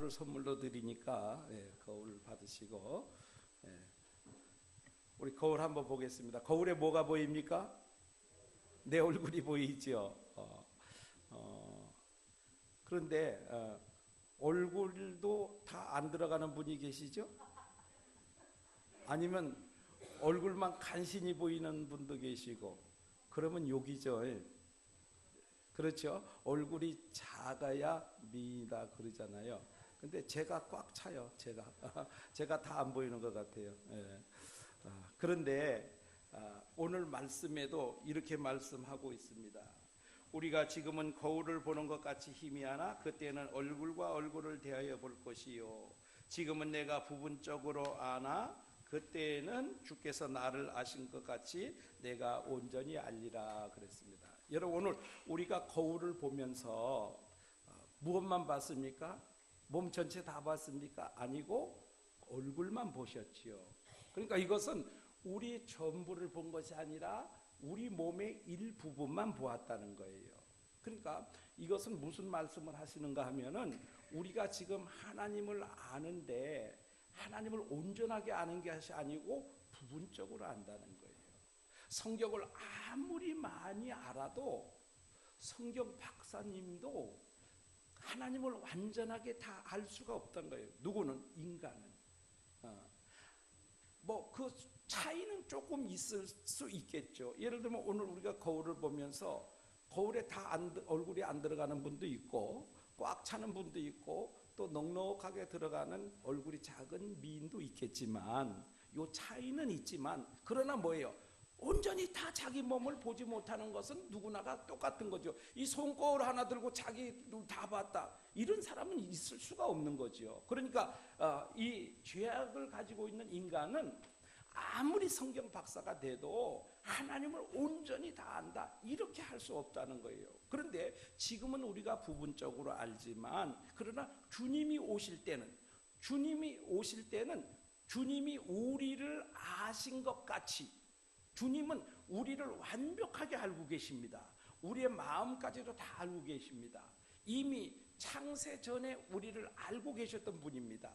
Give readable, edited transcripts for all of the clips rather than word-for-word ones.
거울을 선물로 드리니까 거울 받으시고 우리 거울 한번 보겠습니다. 거울에 뭐가 보입니까? 내 얼굴이 보이죠. 그런데 얼굴도 다 안 들어가는 분이 계시죠? 아니면 얼굴만 간신히 보이는 분도 계시고, 그러면 욕이죠. 그렇죠? 얼굴이 작아야 미인이다 그러잖아요. 근데 제가 꽉 차요. 제가 다 안 보이는 것 같아요. 그런데 오늘 말씀에도 이렇게 말씀하고 있습니다. 우리가 지금은 거울을 보는 것 같이 희미하나 그때는 얼굴과 얼굴을 대하여 볼 것이요, 지금은 내가 부분적으로 아나 그때는 주께서 나를 아신 것 같이 내가 온전히 알리라 그랬습니다. 여러분, 오늘 우리가 거울을 보면서 무엇만 봤습니까? 몸 전체 다 봤습니까? 아니고 얼굴만 보셨지요. 그러니까 이것은 우리 전부를 본 것이 아니라 우리 몸의 일부분만 보았다는 거예요. 그러니까 이것은 무슨 말씀을 하시는가 하면은, 우리가 지금 하나님을 아는데 하나님을 온전하게 아는 것이 아니고 부분적으로 안다는 거예요. 성경을 아무리 많이 알아도 성경 박사님도 하나님을 완전하게 다 알 수가 없던 거예요. 누구는? 인간은. 뭐 그 차이는 조금 있을 수 있겠죠. 예를 들면 오늘 우리가 거울을 보면서 거울에 다 얼굴이 안 들어가는 분도 있고, 꽉 차는 분도 있고, 또 넉넉하게 들어가는 얼굴이 작은 미인도 있겠지만, 요 차이는 있지만, 그러나 뭐예요? 온전히 다 자기 몸을 보지 못하는 것은 누구나가 똑같은 거죠. 이 손거울 하나 들고 자기 눈 다 봤다, 이런 사람은 있을 수가 없는 거죠. 그러니까 이 죄악을 가지고 있는 인간은 아무리 성경 박사가 돼도 하나님을 온전히 다 안다, 이렇게 할 수 없다는 거예요. 그런데 지금은 우리가 부분적으로 알지만, 그러나 주님이 오실 때는 주님이 우리를 아신 것 같이, 주님은 우리를 완벽하게 알고 계십니다. 우리의 마음까지도 다 알고 계십니다. 이미 창세 전에 우리를 알고 계셨던 분입니다.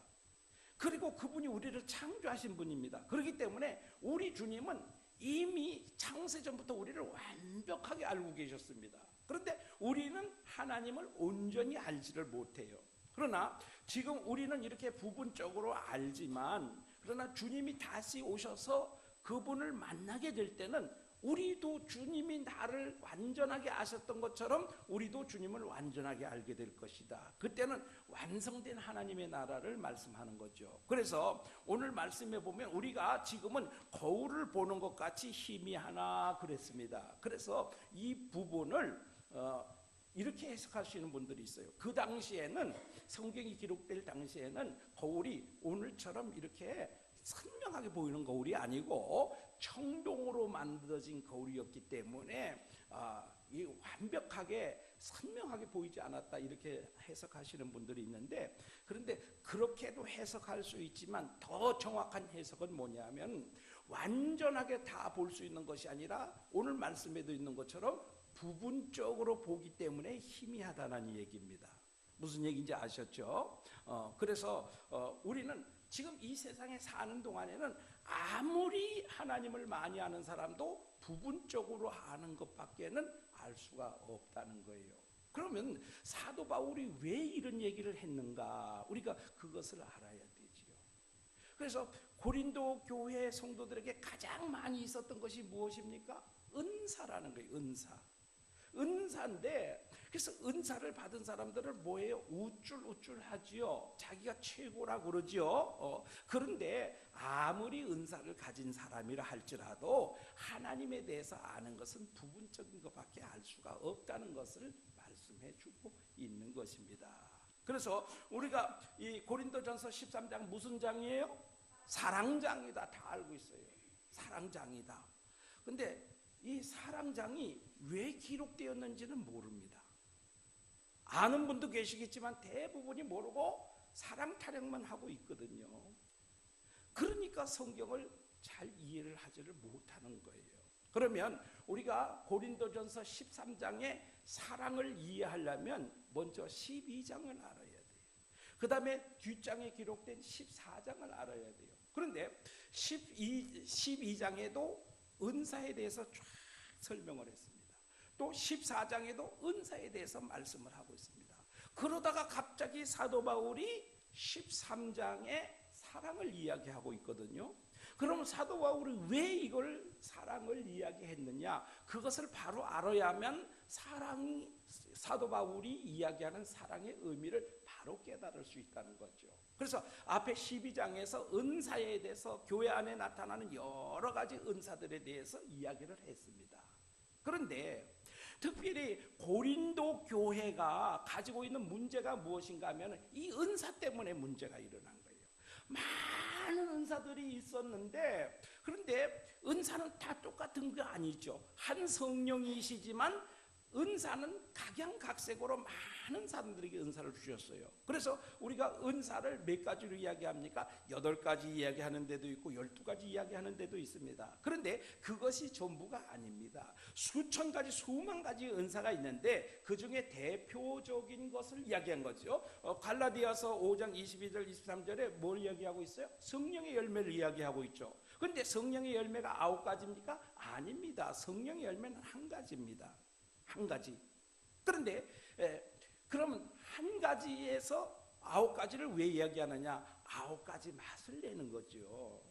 그리고 그분이 우리를 창조하신 분입니다. 그렇기 때문에 우리 주님은 이미 창세 전부터 우리를 완벽하게 알고 계셨습니다. 그런데 우리는 하나님을 온전히 알지를 못해요. 그러나 지금 우리는 이렇게 부분적으로 알지만, 그러나 주님이 다시 오셔서 그분을 만나게 될 때는 우리도 주님이 나를 완전하게 아셨던 것처럼 우리도 주님을 완전하게 알게 될 것이다. 그때는 완성된 하나님의 나라를 말씀하는 거죠. 그래서 오늘 말씀에 보면 우리가 지금은 거울을 보는 것 같이 희미하나 그랬습니다. 그래서 이 부분을 이렇게 해석하시는 분들이 있어요. 그 당시에는, 성경이 기록될 당시에는 거울이 오늘처럼 이렇게 선명하게 보이는 거울이 아니고 청동으로 만들어진 거울이었기 때문에 이 완벽하게 선명하게 보이지 않았다, 이렇게 해석하시는 분들이 있는데, 그런데 그렇게도 해석할 수 있지만 더 정확한 해석은 뭐냐면, 완전하게 다 볼 수 있는 것이 아니라 오늘 말씀에도 있는 것처럼 부분적으로 보기 때문에 희미하다는 얘기입니다. 무슨 얘기인지 아셨죠? 그래서 우리는 지금 이 세상에 사는 동안에는 아무리 하나님을 많이 아는 사람도 부분적으로 아는 것밖에는 알 수가 없다는 거예요. 그러면 사도 바울이 왜 이런 얘기를 했는가? 우리가 그것을 알아야 되지요. 그래서 고린도 교회 성도들에게 가장 많이 있었던 것이 무엇입니까? 은사라는 거예요. 은사인데, 그래서 은사를 받은 사람들은 뭐예요? 우쭐우쭐하지요. 자기가 최고라 그러지요. 그런데 아무리 은사를 가진 사람이라 할지라도 하나님에 대해서 아는 것은 부분적인 것밖에 알 수가 없다는 것을 말씀해 주고 있는 것입니다. 그래서 우리가 이 고린도전서 13장 무슨 장이에요? 사랑장이다, 다 알고 있어요. 사랑장이다. 근데 이 사랑장이 왜 기록되었는지는 모릅니다. 아는 분도 계시겠지만 대부분이 모르고 사랑 타령만 하고 있거든요. 그러니까 성경을 잘 이해를 하지를 못하는 거예요. 그러면 우리가 고린도전서 13장의 사랑을 이해하려면 먼저 12장을 알아야 돼요. 그 다음에 뒷장에 기록된 14장을 알아야 돼요. 그런데 12장에도 은사에 대해서 쫙 설명을 했습니다. 또 14장에도 은사에 대해서 말씀을 하고 있습니다. 그러다가 갑자기 사도 바울이 13장에 사랑을 이야기하고 있거든요. 그럼 사도 바울이 왜 이걸 사랑을 이야기했느냐? 그것을 바로 알아야만 사도 바울이 이야기하는 사랑의 의미를 바로 깨달을 수 있다는 거죠. 그래서 앞에 12장에서 은사에 대해서 교회 안에 나타나는 여러 가지 은사들에 대해서 이야기를 했습니다. 그런데 특별히 고린도 교회가 가지고 있는 문제가 무엇인가 하면 이 은사 때문에 문제가 일어난 거예요. 많은 은사들이 있었는데, 그런데 은사는 다 똑같은 게 아니죠. 한 성령이시지만 은사는 각양각색으로 많은 사람들에게 은사를 주셨어요. 그래서 우리가 은사를 몇 가지로 이야기합니까? 8가지 이야기하는 데도 있고 12가지 이야기하는 데도 있습니다. 그런데 그것이 전부가 아닙니다. 수천 가지, 수만 가지 은사가 있는데 그 중에 대표적인 것을 이야기한 거죠. 갈라디아서 5장 22절 23절에 뭘 이야기하고 있어요? 성령의 열매를 이야기하고 있죠. 그런데 성령의 열매가 9가지입니까? 아닙니다. 성령의 열매는 한 가지입니다. 한 가지. 그런데 그러면 한 가지에서 9가지를 왜 이야기하느냐? 9가지 맛을 내는 거죠.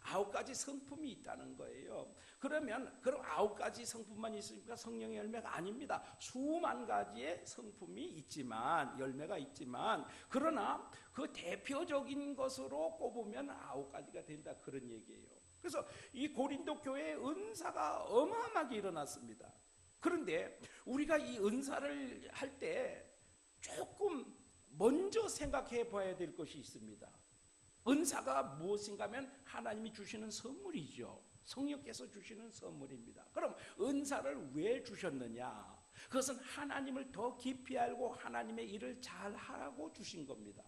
9가지 성품이 있다는 거예요. 그럼 9가지 성품만 있으니까 성령의 열매가 아닙니다. 수만 가지의 성품이 있지만, 열매가 있지만, 그러나 그 대표적인 것으로 꼽으면 9가지가 된다, 그런 얘기예요. 그래서 이 고린도 교회에 은사가 어마어마하게 일어났습니다. 그런데 우리가 이 은사를 할 때 조금 먼저 생각해 봐야 될 것이 있습니다. 은사가 무엇인가 하면 하나님이 주시는 선물이죠. 성령께서 주시는 선물입니다. 그럼 은사를 왜 주셨느냐? 그것은 하나님을 더 깊이 알고 하나님의 일을 잘 하라고 주신 겁니다.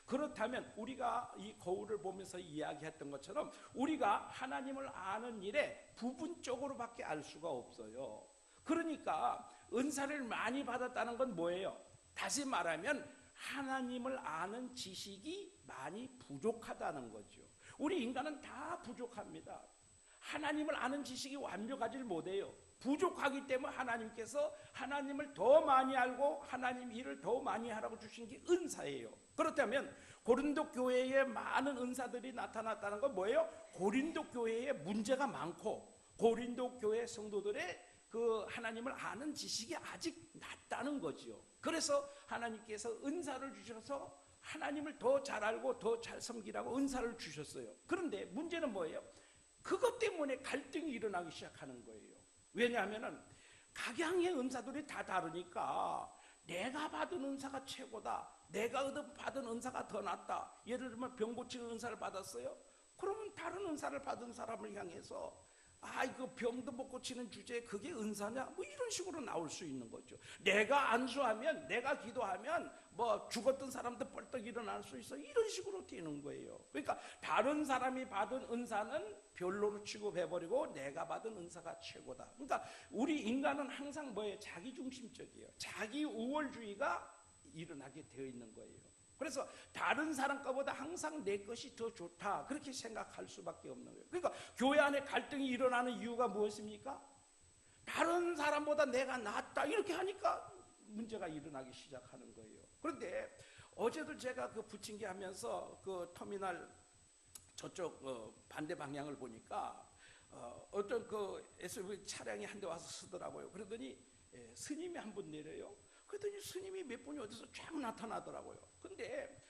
그렇다면 우리가 이 거울을 보면서 이야기했던 것처럼 우리가 하나님을 아는 일에 부분적으로밖에 알 수가 없어요. 그러니까 은사를 많이 받았다는 건 뭐예요? 다시 말하면 하나님을 아는 지식이 많이 부족하다는 거죠. 우리 인간은 다 부족합니다. 하나님을 아는 지식이 완벽하지 못해요. 부족하기 때문에 하나님께서 하나님을 더 많이 알고 하나님 일을 더 많이 하라고 주신 게 은사예요. 그렇다면 고린도 교회에 많은 은사들이 나타났다는 건 뭐예요? 고린도 교회에 문제가 많고 고린도 교회 성도들의 그 하나님을 아는 지식이 아직 낮다는 거지요. 그래서 하나님께서 은사를 주셔서 하나님을 더 잘 알고 더 잘 섬기라고 은사를 주셨어요. 그런데 문제는 뭐예요? 그것 때문에 갈등이 일어나기 시작하는 거예요. 왜냐하면 각양의 은사들이 다 다르니까 내가 받은 은사가 최고다, 내가 받은 은사가 더 낫다. 예를 들면 병 고치는 은사를 받았어요. 그러면 다른 은사를 받은 사람을 향해서 이거 병도 못 고치는 주제에 그게 은사냐? 뭐 이런 식으로 나올 수 있는 거죠. 내가 안수하면, 내가 기도하면 뭐 죽었던 사람도 벌떡 일어날 수 있어. 이런 식으로 되는 거예요. 그러니까 다른 사람이 받은 은사는 별로로 취급해버리고 내가 받은 은사가 최고다. 그러니까 우리 인간은 항상 뭐예요? 자기중심적이에요. 자기 우월주의가 일어나게 되어 있는 거예요. 그래서 다른 사람 것보다 항상 내 것이 더 좋다, 그렇게 생각할 수밖에 없는 거예요. 그러니까 교회 안에 갈등이 일어나는 이유가 무엇입니까? 다른 사람보다 내가 낫다 이렇게 하니까 문제가 일어나기 시작하는 거예요. 그런데 어제도 제가 그 부침개 하면서 그 터미널 저쪽 반대 방향을 보니까 어떤 그 SUV 차량이 한 대 와서 서더라고요. 그러더니 스님이 한 분 내려요. 그랬더니 스님이 몇 분이 어디서 쫙 나타나더라고요. 근데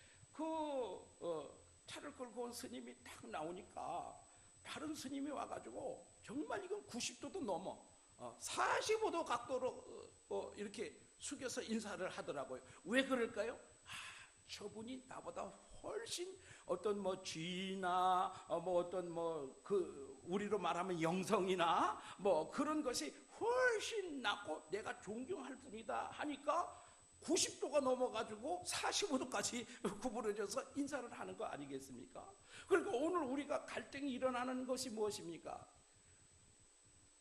차를 끌고 온 스님이 딱 나오니까 다른 스님이 와가지고 정말 이건 90도도 넘어 45도 각도로 이렇게 숙여서 인사를 하더라고요. 왜 그럴까요? 저분이 나보다 훨씬 어떤 뭐 쥐나 뭐 어떤 뭐 그 우리로 말하면 영성이나 뭐 그런 것이 훨씬 낫고 내가 존경할 분이다 하니까 90도가 넘어가지고 45도까지 구부러져서 인사를 하는 거 아니겠습니까? 그러니까 오늘 우리가 갈등이 일어나는 것이 무엇입니까?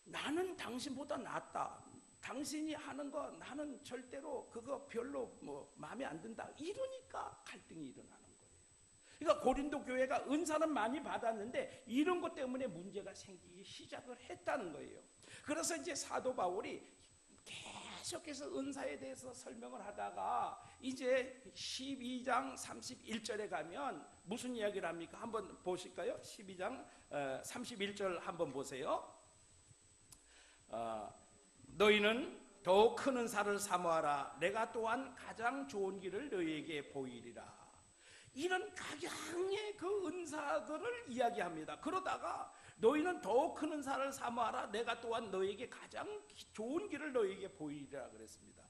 나는 당신보다 낫다, 당신이 하는 거 나는 절대로 그거 별로 마음에 안 든다. 이러니까 갈등이 일어나는 거예요. 그러니까 고린도 교회가 은사는 많이 받았는데 이런 것 때문에 문제가 생기기 시작을 했다는 거예요. 그래서 이제 사도 바울이 계속해서 은사에 대해서 설명을 하다가 이제 12장 31절에 가면 무슨 이야기를 합니까? 한번 보실까요? 12장 31절 한번 보세요. 너희는 더욱 큰 은사를 사모하라. 내가 또한 가장 좋은 길을 너희에게 보이리라. 이런 각양의 그 은사들을 이야기합니다. 그러다가 너희는 더욱 큰 은사를 사모하라. 내가 또한 너희에게 가장 좋은 길을 너희에게 보이리라 그랬습니다.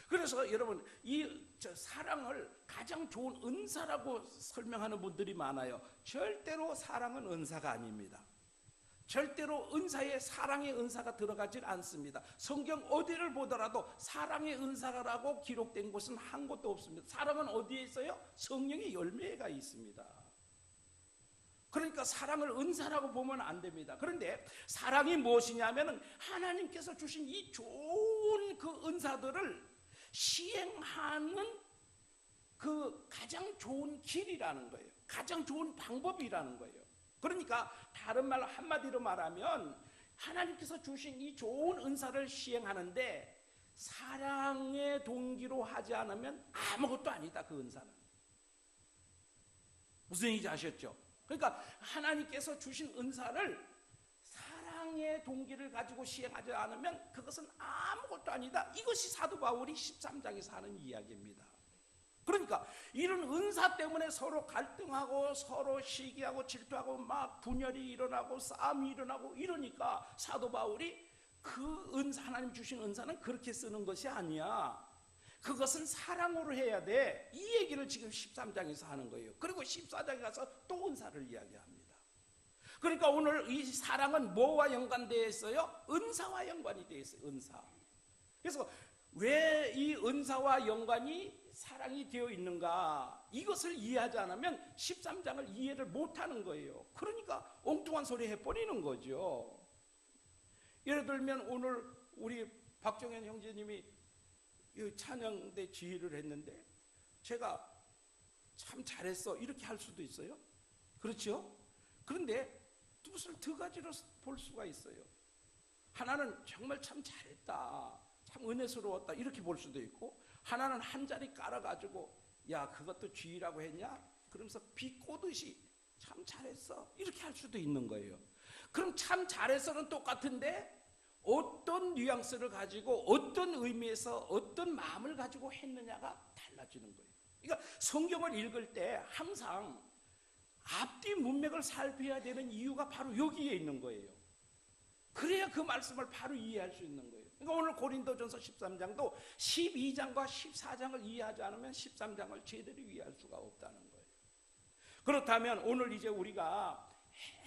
그래서 여러분 이 사랑을 가장 좋은 은사라고 설명하는 분들이 많아요. 절대로 사랑은 은사가 아닙니다. 절대로 은사에 사랑의 은사가 들어가질 않습니다. 성경 어디를 보더라도 사랑의 은사라고 기록된 곳은 한 곳도 없습니다. 사랑은 어디에 있어요? 성령의 열매가 있습니다. 그러니까 사랑을 은사라고 보면 안 됩니다. 그런데 사랑이 무엇이냐면은 하나님께서 주신 이 좋은 그 은사들을 시행하는 그 가장 좋은 길이라는 거예요. 가장 좋은 방법이라는 거예요. 그러니까 다른 말 한마디로 말하면 하나님께서 주신 이 좋은 은사를 시행하는데 사랑의 동기로 하지 않으면 아무것도 아니다. 그 은사는 무슨 얘기인지 아셨죠? 그러니까 하나님께서 주신 은사를 사랑의 동기를 가지고 시행하지 않으면 그것은 아무것도 아니다. 이것이 사도 바울이 13장에서 하는 이야기입니다. 그러니까 이런 은사 때문에 서로 갈등하고 서로 시기하고 질투하고 막 분열이 일어나고 싸움이 일어나고 이러니까 사도 바울이 그 은사, 하나님 주신 은사는 그렇게 쓰는 것이 아니야. 그것은 사랑으로 해야 돼. 이 얘기를 지금 13장에서 하는 거예요. 그리고 14장에 가서 또 은사를 이야기합니다. 그러니까 오늘 이 사랑은 뭐와 연관되어 있어요? 은사와 연관이 되어 있어요. 은사. 그래서 왜 이 은사와 연관이 사랑이 되어 있는가? 이것을 이해하지 않으면 13장을 이해를 못하는 거예요. 그러니까 엉뚱한 소리 해버리는 거죠. 예를 들면 오늘 우리 박정현 형제님이 찬양대 지휘를 했는데 제가 참 잘했어 이렇게 할 수도 있어요. 그렇죠? 그런데 뜻을 두 가지로 볼 수가 있어요. 하나는 정말 참 잘했다, 참 은혜스러웠다 이렇게 볼 수도 있고, 하나는 한 자리 깔아가지고 야 그것도 지휘라고 했냐? 그러면서 비꼬듯이 참 잘했어 이렇게 할 수도 있는 거예요. 그럼 참 잘했어는 똑같은데 어떤 뉘앙스를 가지고 어떤 의미에서 어떤 마음을 가지고 했느냐가 달라지는 거예요. 그러니까 성경을 읽을 때 항상 앞뒤 문맥을 살펴야 되는 이유가 바로 여기에 있는 거예요. 그래야 그 말씀을 바로 이해할 수 있는 거예요. 그러니까 오늘 고린도전서 13장도 12장과 14장을 이해하지 않으면 13장을 제대로 이해할 수가 없다는 거예요. 그렇다면 오늘 이제 우리가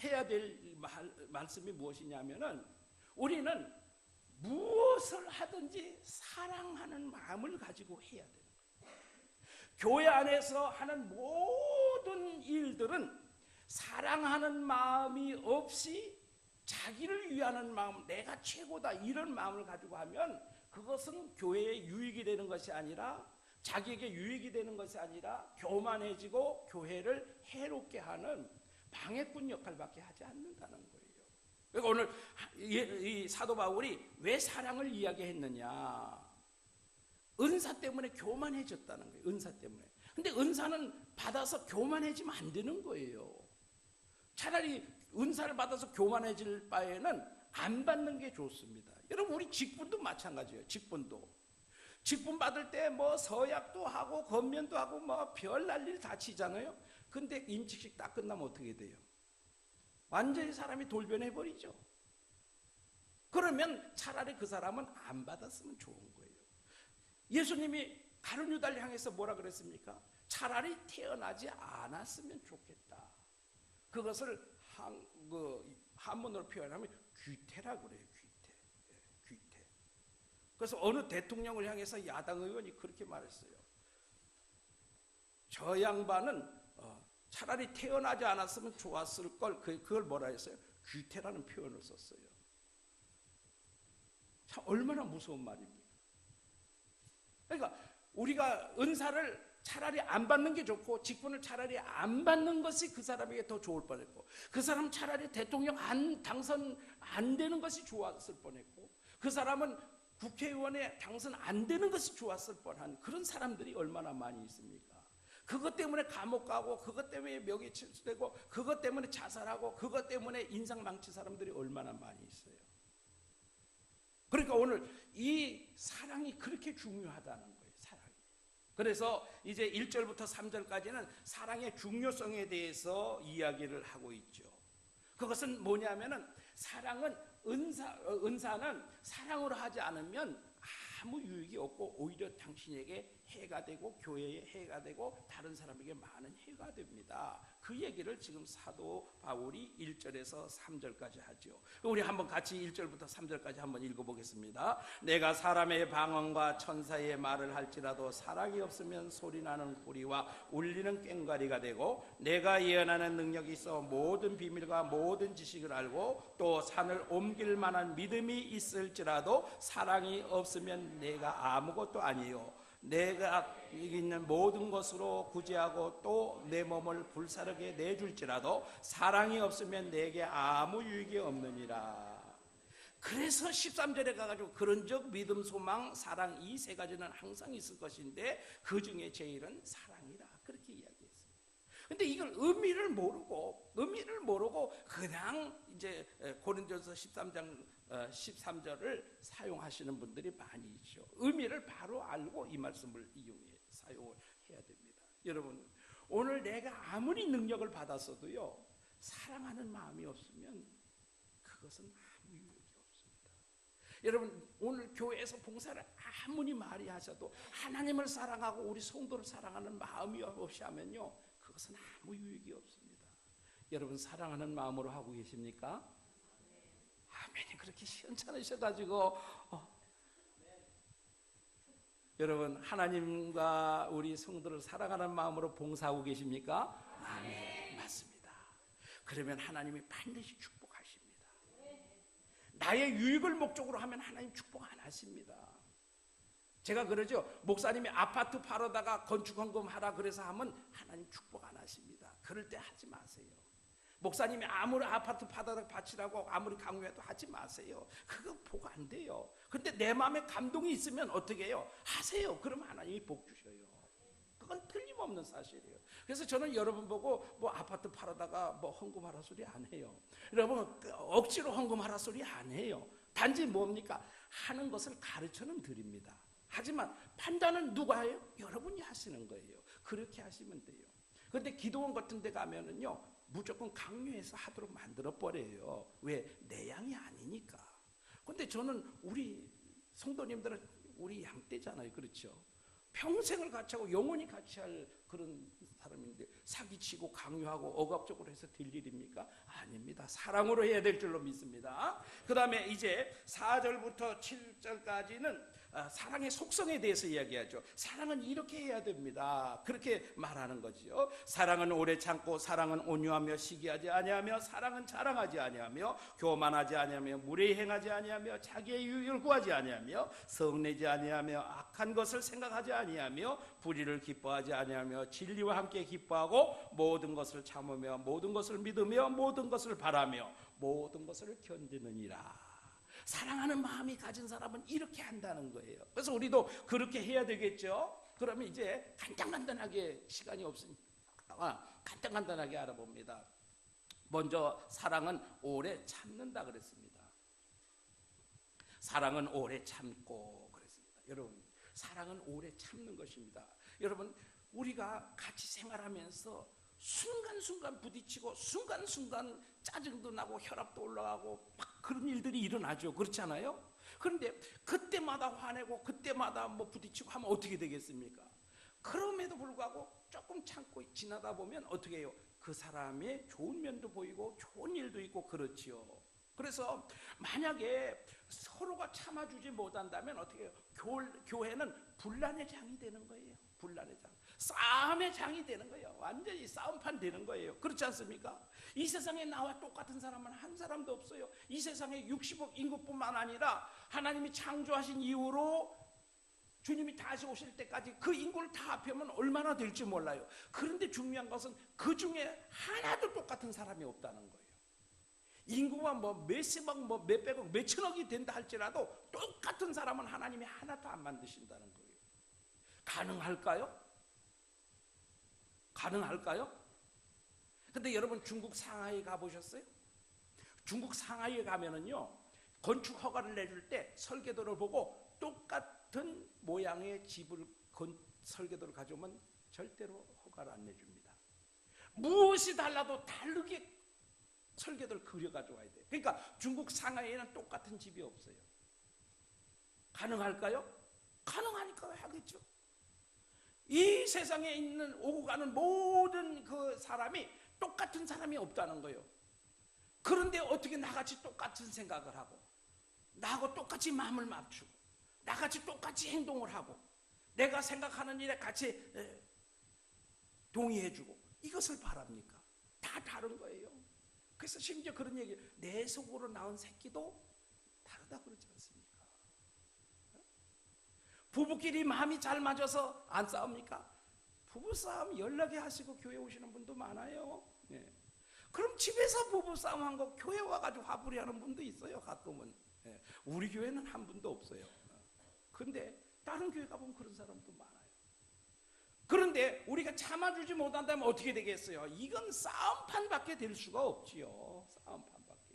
해야 될 말씀이 무엇이냐면은 우리는 무엇을 하든지 사랑하는 마음을 가지고 해야 되는 거예요. 교회 안에서 하는 모든 일들은 사랑하는 마음이 없이 자기를 위하는 마음, 내가 최고다 이런 마음을 가지고 하면 그것은 교회에 유익이 되는 것이 아니라, 자기에게 유익이 되는 것이 아니라 교만해지고 교회를 해롭게 하는 방해꾼 역할밖에 하지 않는다는 거예요. 그러니까 오늘 이 사도 바울이 왜 사랑을 이야기했느냐? 은사 때문에 교만해졌다는 거예요. 은사 때문에. 근데 은사는 받아서 교만해지면 안 되는 거예요. 차라리 은사를 받아서 교만해질 바에는 안 받는 게 좋습니다. 여러분 우리 직분도 마찬가지예요. 직분 받을 때 뭐 서약도 하고 건면도 하고 뭐 별 난리를 다 치잖아요. 근데 임직식 딱 끝나면 어떻게 돼요? 완전히 사람이 돌변해버리죠. 그러면 차라리 그 사람은 안 받았으면 좋은 거예요. 예수님이 가룟 유다를 향해서 뭐라 그랬습니까? 차라리 태어나지 않았으면 좋겠다. 그것을 한문으로 표현하면 귀태라고 그래요. 귀태. 그래서 어느 대통령을 향해서 야당 의원이 그렇게 말했어요. 저 양반은 차라리 태어나지 않았으면 좋았을 걸. 그걸 뭐라 했어요? 귀태라는 표현을 썼어요. 참 얼마나 무서운 말입니까? 그러니까 우리가 은사를 차라리 안 받는 게 좋고 직분을 차라리 안 받는 것이 그 사람에게 더 좋을 뻔했고, 그 사람 차라리 대통령 당선 안 되는 것이 좋았을 뻔했고, 그 사람은 국회의원에 당선 안 되는 것이 좋았을 뻔한 그런 사람들이 얼마나 많이 있습니까? 그것 때문에 감옥 가고, 그것 때문에 명예 침수되고, 그것 때문에 자살하고, 그것 때문에 인상 망친 사람들이 얼마나 많이 있어요. 그러니까 오늘 이 사랑이 그렇게 중요하다는 거예요. 사랑이. 그래서 이제 1절부터 3절까지는 사랑의 중요성에 대해서 이야기를 하고 있죠. 그것은 뭐냐면은 사랑은 은사는 사랑으로 하지 않으면 아무 유익이 없고 오히려 당신에게 해가 되고 교회에 해가 되고 다른 사람에게 많은 해가 됩니다. 그 얘기를 지금 사도 바울이 1절에서 3절까지 하죠. 우리 한번 같이 1절부터 3절까지 한번 읽어보겠습니다. 내가 사람의 방언과 천사의 말을 할지라도 사랑이 없으면 소리나는 소리와 울리는 꽹과리가 되고, 내가 예언하는 능력이 있어 모든 비밀과 모든 지식을 알고 또 산을 옮길 만한 믿음이 있을지라도 사랑이 없으면 내가 아무것도 아니요, 내가 있는 모든 것으로 구제하고 또 내 몸을 불사르게 내줄지라도 사랑이 없으면 내게 아무 유익이 없느니라. 그래서 13절에 가가지고 그런즉 믿음, 소망, 사랑, 이 세 가지는 항상 있을 것인데 그 중에 제일은 사랑이라, 그렇게 이야기했어요. 근데 이걸 의미를 모르고 그냥 이제 고린도서 13장 13절을 사용하시는 분들이 많이 있죠. 의미를 바로 알고 이 말씀을 사용을 해야 됩니다. 여러분, 오늘 내가 아무리 능력을 받았어도요, 사랑하는 마음이 없으면 그것은 아무 유익이 없습니다. 여러분, 오늘 교회에서 봉사를 아무리 많이 하셔도 하나님을 사랑하고 우리 성도를 사랑하는 마음이 없이 하면요, 그것은 아무 유익이 없습니다. 여러분, 사랑하는 마음으로 하고 계십니까? 아멘이 그렇게 시원찮으셔가지고 여러분, 하나님과 우리 성도를 사랑하는 마음으로 봉사하고 계십니까? 아멘. 맞습니다. 그러면 하나님이 반드시 축복하십니다. 나의 유익을 목적으로 하면 하나님 축복 안 하십니다. 제가 그러죠. 목사님이 아파트 팔아다가 건축헌금 하라 그래서 하면 하나님 축복 안 하십니다. 그럴 때 하지 마세요. 목사님이 아무리 아파트 파다닥 바치라고 아무리 강요해도 하지 마세요. 그거 복 안 돼요. 근데 내 마음에 감동이 있으면 어떻게 해요? 하세요. 그럼 하나님이 복 주셔요. 그건 틀림없는 사실이에요. 그래서 저는 여러분 보고 뭐 아파트 팔아다가 뭐 헌금하라 소리 안 해요. 여러분, 억지로 헌금하라 소리 안 해요. 단지 뭡니까? 하는 것을 가르쳐는 드립니다. 하지만 판단은 누가 해요? 여러분이 하시는 거예요. 그렇게 하시면 돼요. 그런데 기도원 같은 데 가면은요, 무조건 강요해서 하도록 만들어버려요. 왜? 내 양이 아니니까. 근데 저는 우리 성도님들은 우리 양떼잖아요. 그렇죠? 평생을 같이 하고 영원히 같이 할 그런 사람인데 사기치고 강요하고 억압적으로 해서 될 일입니까? 아닙니다. 사랑으로 해야 될 줄로 믿습니다. 그 다음에 이제 4절부터 7절까지는 사랑의 속성에 대해서 이야기하죠. 사랑은 이렇게 해야 됩니다. 그렇게 말하는 거죠. 사랑은 오래 참고, 사랑은 온유하며 시기하지 아니하며, 사랑은 자랑하지 아니하며, 교만하지 아니하며, 무례히 행하지 아니하며, 자기의 유익을 구하지 아니하며, 성내지 아니하며, 악한 것을 생각하지 아니하며, 불의를 기뻐하지 아니하며, 진리와 함께 기뻐하고, 모든 것을 참으며, 모든 것을 믿으며, 모든 것을 바라며, 모든 것을 견디느니라. 사랑하는 마음이 가진 사람은 이렇게 한다는 거예요. 그래서 우리도 그렇게 해야 되겠죠. 그러면 이제 간단하게, 시간이 없으니까 간단하게 알아봅니다. 먼저 사랑은 오래 참는다 그랬습니다. 사랑은 오래 참고 그랬습니다. 여러분, 사랑은 오래 참는 것입니다. 여러분, 우리가 같이 생활하면서 순간순간 부딪히고 순간순간 짜증도 나고 혈압도 올라가고 막 그런 일들이 일어나죠. 그렇지 않아요? 그런데 그때마다 화내고 그때마다 뭐 부딪히고 하면 어떻게 되겠습니까? 그럼에도 불구하고 조금 참고 지나다 보면 어떻게 해요? 그 사람의 좋은 면도 보이고 좋은 일도 있고 그렇지요. 그래서 만약에 서로가 참아주지 못한다면 어떻게 해요? 교회는 분란의 장이 되는 거예요. 분란의 장. 싸움의 장이 되는 거예요. 완전히 싸움판 되는 거예요. 그렇지 않습니까? 이 세상에 나와 똑같은 사람은 한 사람도 없어요. 이 세상에 60억 인구뿐만 아니라 하나님이 창조하신 이후로 주님이 다시 오실 때까지 그 인구를 다 합하면 얼마나 될지 몰라요. 그런데 중요한 것은 그 중에 하나도 똑같은 사람이 없다는 거예요. 인구가 뭐 몇십억, 뭐 몇백억, 몇천억이 된다 할지라도 똑같은 사람은 하나님이 하나도 안 만드신다는 거예요. 가능할까요? 가능할까요? 근데 여러분 중국 상하이에 가보셨어요? 중국 상하이에 가면은요, 건축 허가를 내줄 때 설계도를 보고 똑같은 모양의 집을 설계도를 가져오면 절대로 허가를 안 내줍니다. 무엇이 달라도 다르게 설계도를 그려가지고 와야 돼요. 그러니까 중국 상하이에는 똑같은 집이 없어요. 가능할까요? 가능하니까 하겠죠. 이 세상에 있는 오고 가는 모든 그 사람이 똑같은 사람이 없다는 거예요. 그런데 어떻게 나같이 똑같은 생각을 하고 나하고 똑같이 마음을 맞추고 나같이 똑같이 행동을 하고 내가 생각하는 일에 같이 동의해주고 이것을 바랍니까? 다 다른 거예요. 그래서 심지어 그런 얘기, 내 속으로 낳은 새끼도 다르다 그러지 않습니까? 부부끼리 마음이 잘 맞아서 안 싸웁니까? 부부싸움 연락해 하시고 교회 오시는 분도 많아요. 예. 그럼 집에서 부부싸움한 거 교회 와가지고 화풀이 하는 분도 있어요, 가끔은. 예. 우리 교회는 한 분도 없어요. 근데 다른 교회 가보면 그런 사람도 많아요. 그런데 우리가 참아주지 못한다면 어떻게 되겠어요? 이건 싸움판밖에 될 수가 없지요. 싸움판밖에.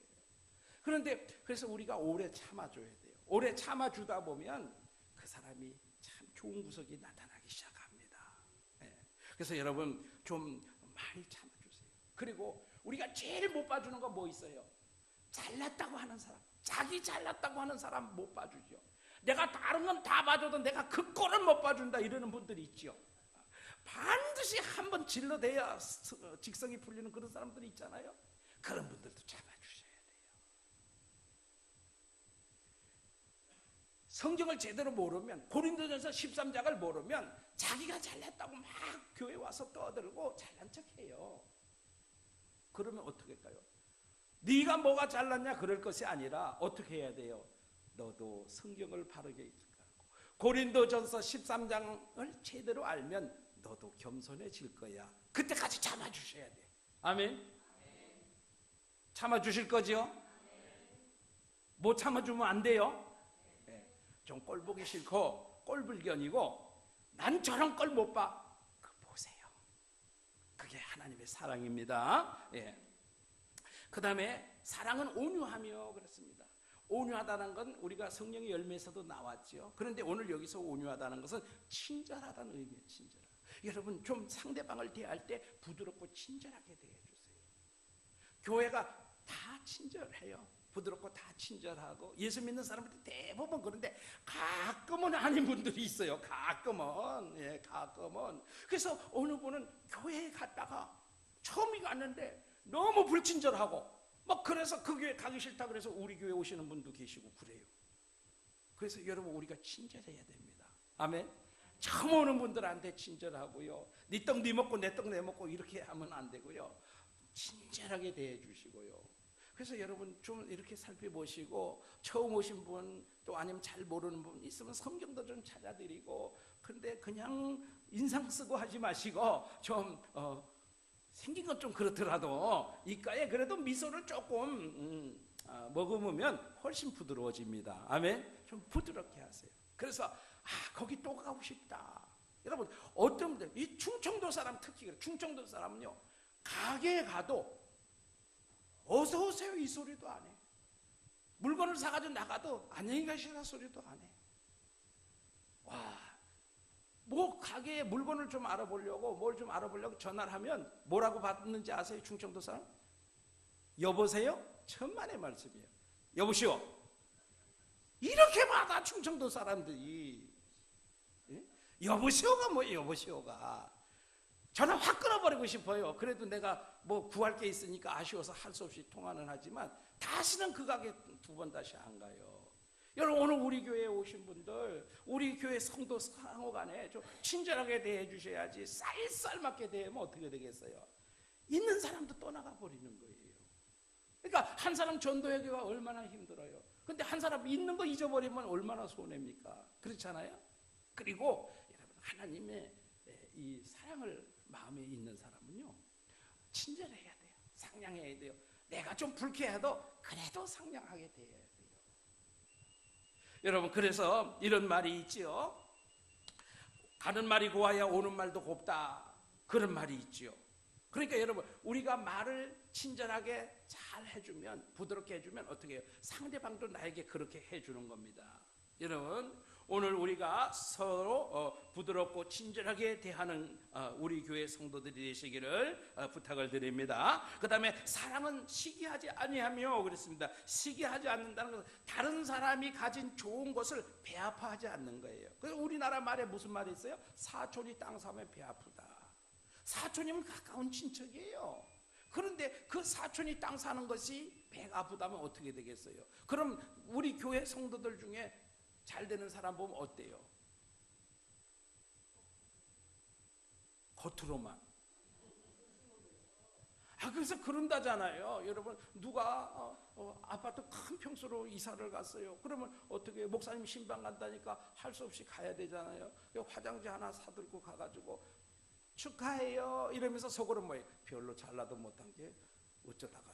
그런데 그래서 우리가 오래 참아줘야 돼요. 오래 참아주다 보면 그 사람이 참 좋은 구석이 나타나기 시작합니다. 네. 그래서 여러분 좀 많이 참아주세요. 그리고 우리가 제일 못 봐주는 건 뭐 있어요? 잘났다고 하는 사람, 자기 잘났다고 하는 사람 못 봐주죠. 내가 다른 건 다 봐줘도 내가 그 꼴은 못 봐준다 이러는 분들이 있죠. 반드시 한번 질러대야 직성이 풀리는 그런 사람들이 있잖아요. 그런 분들도 잡아주셔야 돼요. 성경을 제대로 모르면, 고린도전서 13장을 모르면 자기가 잘났다고 막 교회 와서 떠들고 잘난 척해요. 그러면 어떻게 할까요? 네가 뭐가 잘났냐 그럴 것이 아니라 어떻게 해야 돼요? 너도 성경을 바르게 읽고 고린도전서 13장을 제대로 알면 너도 겸손해질 거야. 그때까지 참아주셔야 돼. 아멘. 참아주실 거죠? 못 참아주면 안 돼요. 좀 꼴보기 싫고 꼴불견이고 난 저런 꼴 못 봐. 그거 보세요. 그게 하나님의 사랑입니다. 그 다음에 사랑은 온유하며 그렇습니다. 온유하다는 건 우리가 성령의 열매에서도 나왔죠. 그런데 오늘 여기서 온유하다는 것은 친절하다는 의미예요. 친절하다. 여러분 좀 상대방을 대할 때 부드럽고 친절하게 대해주세요. 교회가 다 친절해요. 부드럽고 다 친절하고 예수 믿는 사람들 대부분 그런데 가끔은 아닌 분들이 있어요. 가끔은. 가끔은. 그래서 어느 분은 교회에 갔다가 처음 갔는데 너무 불친절하고 막 그래서 그 교회 가기 싫다 그래서 우리 교회 오시는 분도 계시고 그래요. 그래서 여러분 우리가 친절해야 됩니다. 아멘. 처음 오는 분들한테 친절하고요. 네 떡 네 먹고 내 떡 내 먹고 이렇게 하면 안 되고요. 친절하게 대해 주시고요. 그래서 여러분 좀 이렇게 살펴보시고 처음 오신 분 또 아니면 잘 모르는 분 있으면 성경도 좀 찾아드리고 근데 그냥 인상 쓰고 하지 마시고 좀 생긴 건 좀 그렇더라도 이가에 그래도 미소를 조금 머금으면 훨씬 부드러워집니다. 아멘. 좀 부드럽게 하세요. 그래서 거기 또 가고 싶다. 여러분 어떤 분들 이 충청도 사람 특히 그래요. 충청도 사람은요 가게에 가도 어서 오세요 이 소리도 안 해. 물건을 사가지고 나가도 안녕히 가시라 소리도 안 해. 뭐 가게에 물건을 좀 알아보려고 뭘 좀 알아보려고 전화를 하면 뭐라고 받는지 아세요? 충청도 사람? 여보세요? 천만의 말씀이에요. 여보시오. 이렇게 받아 충청도 사람들이. 여보시오가 뭐예요? 여보시오가 전화 확 끊어버리고 싶어요. 그래도 내가 뭐 구할 게 있으니까 아쉬워서 할 수 없이 통화는 하지만 다시는 그 가게 두 번 다시 안 가요. 여러분, 오늘 우리 교회에 오신 분들, 우리 교회 성도 상호 간에 좀 친절하게 대해 주셔야지. 쌀쌀맞게 대하면 어떻게 되겠어요? 있는 사람도 떠나가 버리는 거예요. 그러니까 한 사람 전도하기가 얼마나 힘들어요. 근데 한 사람 있는 거 잊어버리면 얼마나 손해입니까? 그렇잖아요. 그리고 여러분, 하나님의 이 사랑을 마음에 있는 사람은요, 친절해야 돼요. 상냥해야 돼요. 내가 좀 불쾌해도 그래도 상냥하게 대해야 돼요. 여러분, 그래서 이런 말이 있지요. 가는 말이 고와야 오는 말도 곱다, 그런 말이 있지요. 그러니까 여러분, 우리가 말을 친절하게 잘 해주면, 부드럽게 해주면 어떻게 해요? 상대방도 나에게 그렇게 해주는 겁니다. 여러분, 오늘 우리가 서로 부드럽고 친절하게 대하는 우리 교회 성도들이 되시기를 부탁을 드립니다. 그 다음에 사랑은 시기하지 아니하며 그랬습니다. 시기하지 않는다는 것은 다른 사람이 가진 좋은 것을 배아파하지 않는 거예요. 그래서 우리나라 말에 무슨 말이 있어요? 사촌이 땅 사면 배 아프다. 사촌이면 가까운 친척이에요. 그런데 그 사촌이 땅 사는 것이 배가 아프다면 어떻게 되겠어요? 그럼 우리 교회 성도들 중에 잘 되는 사람 보면 어때요? 겉으로만. 그래서 그런다잖아요. 여러분, 누가 아파트 큰 평수로 이사를 갔어요. 그러면 어떻게 해요? 목사님 신방 간다니까 할 수 없이 가야 되잖아요. 화장지 하나 사들고 가가지고 축하해요 이러면서 속으로 뭐예요? 별로 잘나도 못한 게 어쩌다가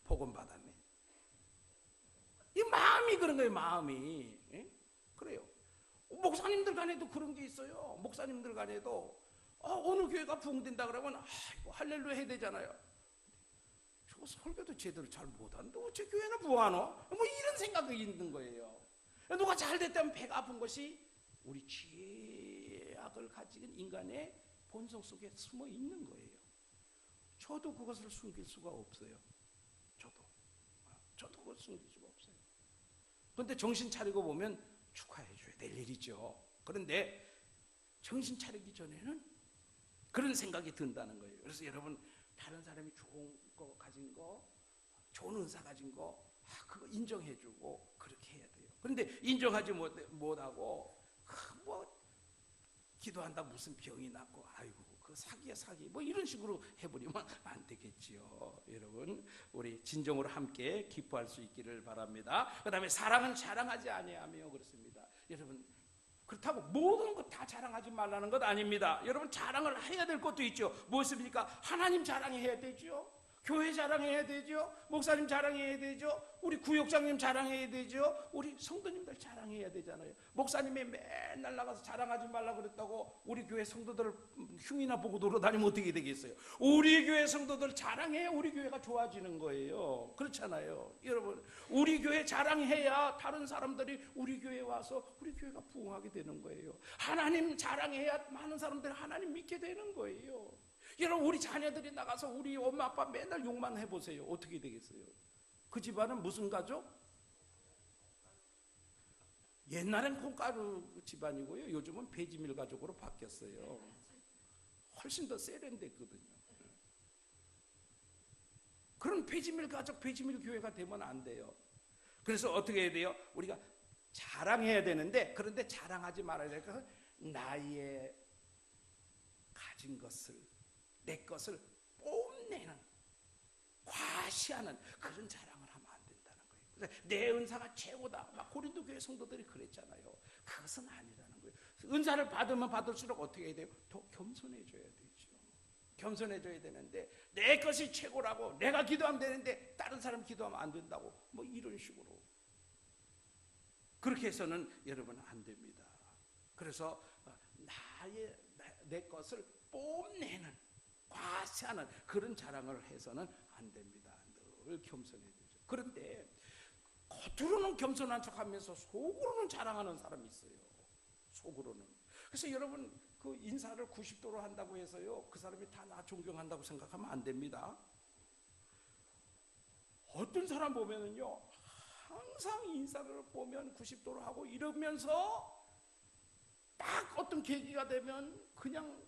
복음 받았네. 이 마음이 그런 거예요. 마음이. 예? 그래요. 목사님들 간에도 그런 게 있어요. 목사님들 간에도 어느 교회가 부흥된다 그러면 이거 할렐루야 해야 되잖아요. 저 설교도 제대로 잘 못하는데 어째 교회는 부흥하노? 뭐 이런 생각이 있는 거예요. 누가 잘 됐다면 배가 아픈 것이 우리 죄악을 가진 인간의 본성 속에 숨어 있는 거예요. 저도 그것을 숨길 수가 없어요. 저도 그걸 숨길 수가 없어요. 그런데 정신 차리고 보면 축하해 줘야 될 일이죠. 그런데 정신 차리기 전에는 그런 생각이 든다는 거예요. 그래서 여러분, 다른 사람이 좋은 거 가진 거, 좋은 은사 가진 거, 그거 인정해 주고 그렇게 해야 돼요. 그런데 인정하지 못하고 뭐 기도한다 무슨 병이 났고 아이고 그 사기야 사기 뭐 이런 식으로 해버리면 안 되겠지요. 여러분, 우리 진정으로 함께 기뻐할 수 있기를 바랍니다. 그 다음에 사랑은 자랑하지 아니하며 그렇습니다. 여러분, 그렇다고 모든 것 다 자랑하지 말라는 것 아닙니다. 여러분, 자랑을 해야 될 것도 있죠. 무엇입니까? 하나님 자랑해야 되죠. 교회 자랑해야 되죠. 목사님 자랑해야 되죠. 우리 구역장님 자랑해야 되죠. 우리 성도님들 자랑해야 되잖아요. 목사님이 맨날 나가서 자랑하지 말라 그랬다고 우리 교회 성도들 흉이나 보고 돌아다니면 어떻게 되겠어요? 우리 교회 성도들 자랑해야 우리 교회가 좋아지는 거예요. 그렇잖아요. 여러분, 우리 교회 자랑해야 다른 사람들이 우리 교회에 와서 우리 교회가 부흥하게 되는 거예요. 하나님 자랑해야 많은 사람들이 하나님 믿게 되는 거예요. 여러분, 우리 자녀들이 나가서 우리 엄마 아빠 맨날 욕만 해보세요. 어떻게 되겠어요? 그 집안은 무슨 가족? 옛날엔 콩가루 집안이고요. 요즘은 배지밀 가족으로 바뀌었어요. 훨씬 더 세련됐거든요. 그런 배지밀 가족, 배지밀 교회가 되면 안 돼요. 그래서 어떻게 해야 돼요? 우리가 자랑해야 되는데, 그런데 자랑하지 말아야 될 것은 나의 가진 것을, 내 것을 뽐내는, 과시하는 그런 자랑을 하면 안 된다는 거예요. 그래서 내 은사가 최고다. 막 고린도 교회 성도들이 그랬잖아요. 그것은 아니라는 거예요. 은사를 받으면 받을수록 어떻게 해야 돼요? 더 겸손해져야 되죠. 겸손해져야 되는데 내 것이 최고라고, 내가 기도하면 되는데 다른 사람 기도하면 안 된다고, 뭐 이런 식으로 그렇게 해서는 여러분 안 됩니다. 그래서 내 것을 뽐내는, 과시하는 그런 자랑을 해서는 안 됩니다. 늘 겸손해야 되죠. 그런데 겉으로는 겸손한 척하면서 속으로는 자랑하는 사람이 있어요. 속으로는. 그래서 여러분, 그 인사를 90도로 한다고 해서요, 그 사람이 다 나 존경한다고 생각하면 안 됩니다. 어떤 사람 보면은요, 항상 인사를 보면 90도로 하고 이러면서 딱 어떤 계기가 되면 그냥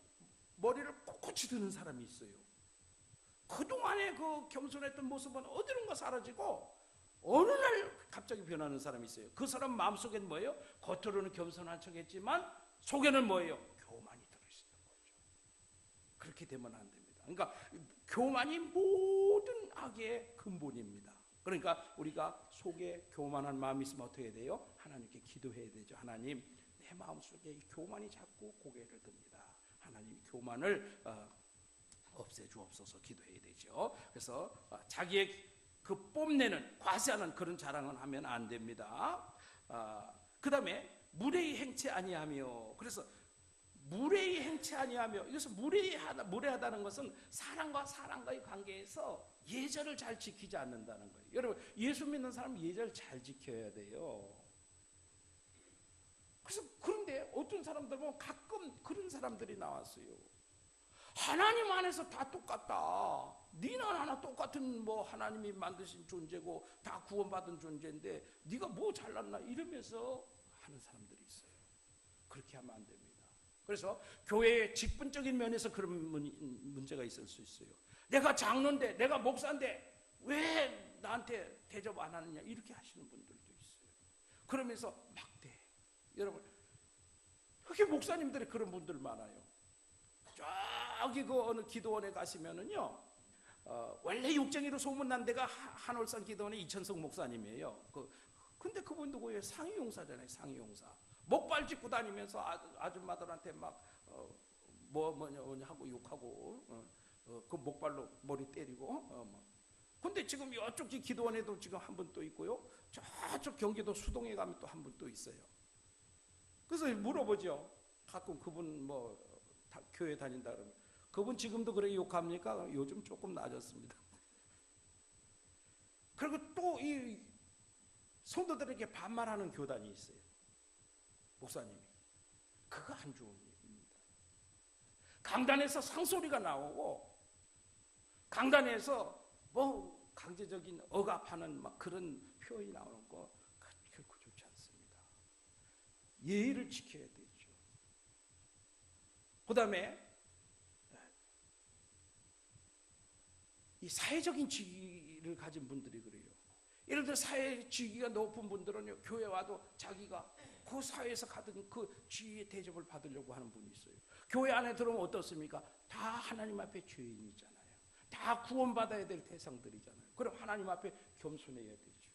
머리를 꼿꼿이 드는 사람이 있어요. 그동안의 그 겸손했던 모습은 어디론가 사라지고 어느 날 갑자기 변하는 사람이 있어요. 그 사람 마음속엔 뭐예요? 겉으로는 겸손한 척했지만 속에는 뭐예요? 교만이 들어있는 거죠. 그렇게 되면 안 됩니다. 그러니까 교만이 모든 악의 근본입니다. 그러니까 우리가 속에 교만한 마음이 있으면 어떻게 돼요? 하나님께 기도해야 되죠. 하나님, 내 마음속에 이 교만이 자꾸 고개를 듭니다. 하나님, 교만을 없애주옵소서 기도해야 되죠. 그래서 자기의 그 뽐내는 과시하는 그런 자랑은 하면 안 됩니다. 그 다음에 무례히 행치 아니하며, 그래서 무례히 행치 아니하며, 그래서 무례하다는 것은 사람과 사람과의 관계에서 예절을 잘 지키지 않는다는 거예요. 여러분, 예수 믿는 사람은 예절 잘 지켜야 돼요. 그래서 그런데 어떤 사람들 보면 가끔 그런 사람들이 나왔어요. 하나님 안에서 다 똑같다. 니는 하나 똑같은 뭐 하나님이 만드신 존재고 다 구원받은 존재인데 네가 뭐 잘났나 이러면서 하는 사람들이 있어요. 그렇게 하면 안 됩니다. 그래서 교회의 직분적인 면에서 그런 문제가 있을 수 있어요. 내가 장로인데, 내가 목사인데 왜 나한테 대접 안 하느냐 이렇게 하시는 분들도 있어요. 그러면서 막대. 여러분, 그렇게 목사님들이 그런 분들 많아요. 저기 그 어느 기도원에 가시면은요, 원래 욕쟁이로 소문난 데가 한월산 기도원의 이천석 목사님이에요. 근데 그분 누구예요? 상위용사잖아요. 상위용사. 목발 짚고 다니면서 아줌마들한테 막 뭐냐 하고 욕하고 그 목발로 머리 때리고. 근데 지금 이쪽 기도원에도 지금 한 분 또 있고요. 저쪽 경기도 수동에 가면 또 한 분 또 있어요. 그래서 물어보죠. 가끔 그분 교회 다닌다 그러면 그분 지금도 그렇게 욕합니까? 요즘 조금 나아졌습니다. 그리고 또 이 성도들에게 반말하는 교단이 있어요. 목사님이. 그거 안 좋은 일입니다. 강단에서 상소리가 나오고 강단에서 뭐 강제적인 억압하는 막 그런 표현이 나오는 거 결코 좋지 않습니다. 예의를 지켜야 되죠. 그 다음에 이 사회적인 지위를 가진 분들이 그래요. 예를 들어 사회 지위가 높은 분들은요, 교회 와도 자기가 그 사회에서 가진 그 지위의 대접을 받으려고 하는 분이 있어요. 교회 안에 들어오면 어떻습니까? 다 하나님 앞에 죄인이잖아요. 다 구원받아야 될 대상들이잖아요. 그럼 하나님 앞에 겸손해야 되죠.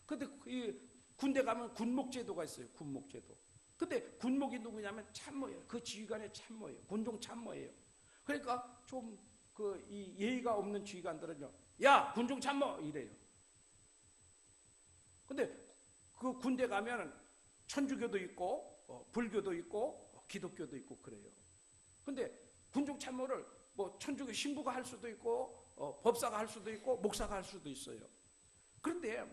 근데 이 군대 가면 군목제도가 있어요. 군목제도. 근데 군목이 누구냐면 참모예요. 그 지휘관의 참모예요. 군종 참모예요. 그러니까 좀 이 예의가 없는 지휘관들은요, 야 군종 참모 이래요. 근데 그 군대 가면은 천주교도 있고 불교도 있고 기독교도 있고 그래요. 근데 군종 참모를 뭐 천주교 신부가 할 수도 있고 법사가 할 수도 있고 목사가 할 수도 있어요. 그런데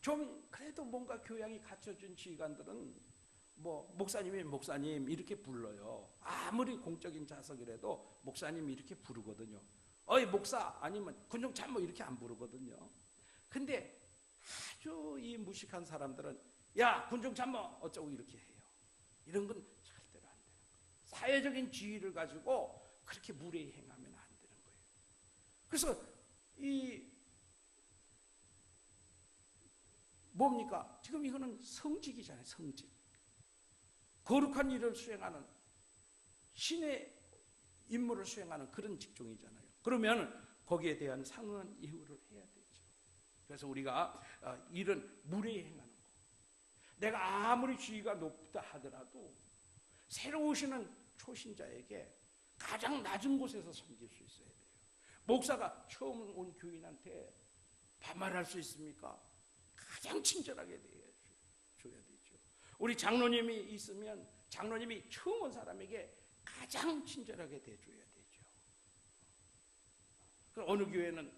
좀 그래도 뭔가 교양이 갖춰진 지휘관들은 뭐 목사님이 목사님 이렇게 불러요. 아무리 공적인 자석이라도 목사님 이렇게 부르거든요. 어이 목사 아니면 군종 참모 이렇게 안 부르거든요. 근데 아주 이 무식한 사람들은 야 군종 참모 어쩌고 이렇게 해요. 이런 건 절대로 안 되는 거예요. 사회적인 지위를 가지고 그렇게 무례히 행하면 안 되는 거예요. 그래서 이 뭡니까? 지금 이거는 성직이잖아요. 성직. 거룩한 일을 수행하는 신의 임무를 수행하는 그런 직종이잖아요. 그러면 거기에 대한 상응한 예우를 해야 되죠. 그래서 우리가 이런 무례히 행하는 거, 내가 아무리 지위가 높다 하더라도 새로 오시는 초신자에게 가장 낮은 곳에서 섬길 수 있어야 돼요. 목사가 처음 온 교인한테 반말할 수 있습니까? 가장 친절하게 줘야 되죠. 우리 장로님이 있으면 장로님이 처음 온 사람에게 가장 친절하게 대줘야 되죠. 어느 교회는